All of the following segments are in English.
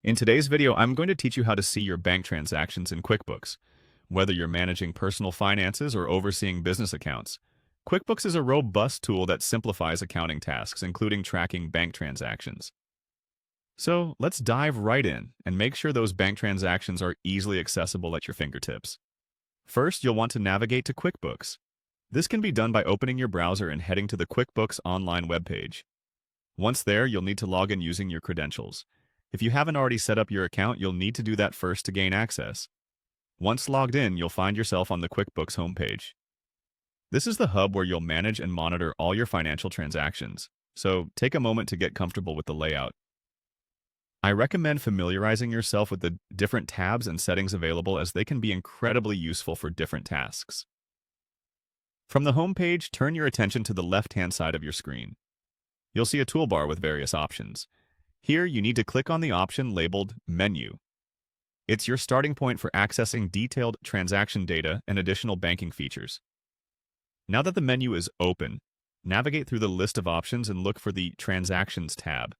In today's video, I'm going to teach you how to see your bank transactions in QuickBooks. Whether you're managing personal finances or overseeing business accounts, QuickBooks is a robust tool that simplifies accounting tasks, including tracking bank transactions. So let's dive right in and make sure those bank transactions are easily accessible at your fingertips. First, you'll want to navigate to QuickBooks. This can be done by opening your browser and heading to the QuickBooks online webpage. Once there, you'll need to log in using your credentials. If you haven't already set up your account, you'll need to do that first to gain access. Once logged in, you'll find yourself on the QuickBooks homepage. This is the hub where you'll manage and monitor all your financial transactions, so take a moment to get comfortable with the layout. I recommend familiarizing yourself with the different tabs and settings available as they can be incredibly useful for different tasks. From the homepage, turn your attention to the left-hand side of your screen. You'll see a toolbar with various options. Here, you need to click on the option labeled Menu. It's your starting point for accessing detailed transaction data and additional banking features. Now that the menu is open, navigate through the list of options and look for the Transactions tab.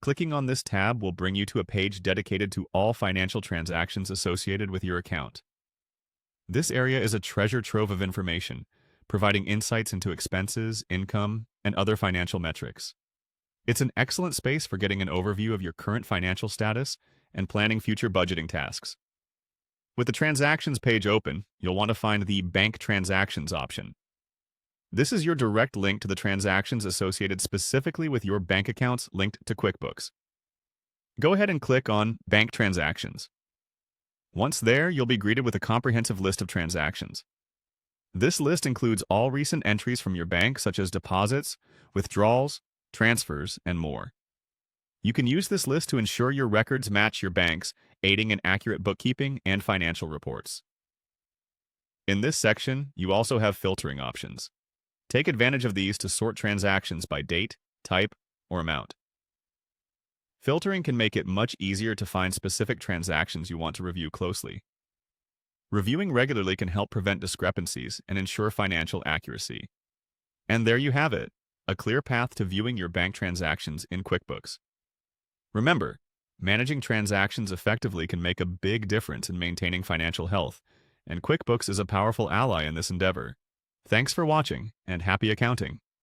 Clicking on this tab will bring you to a page dedicated to all financial transactions associated with your account. This area is a treasure trove of information, providing insights into expenses, income, and other financial metrics. It's an excellent space for getting an overview of your current financial status and planning future budgeting tasks. With the Transactions page open, you'll want to find the Bank Transactions option. This is your direct link to the transactions associated specifically with your bank accounts linked to QuickBooks. Go ahead and click on Bank Transactions. Once there, you'll be greeted with a comprehensive list of transactions. This list includes all recent entries from your bank, such as deposits, withdrawals, transfers, and more. You can use this list to ensure your records match your bank's, aiding in accurate bookkeeping and financial reports. In this section, you also have filtering options. Take advantage of these to sort transactions by date, type, or amount. Filtering can make it much easier to find specific transactions you want to review closely. Reviewing regularly can help prevent discrepancies and ensure financial accuracy. And there you have it, a clear path to viewing your bank transactions in QuickBooks. Remember, managing transactions effectively can make a big difference in maintaining financial health, and QuickBooks is a powerful ally in this endeavor. Thanks for watching, and happy accounting!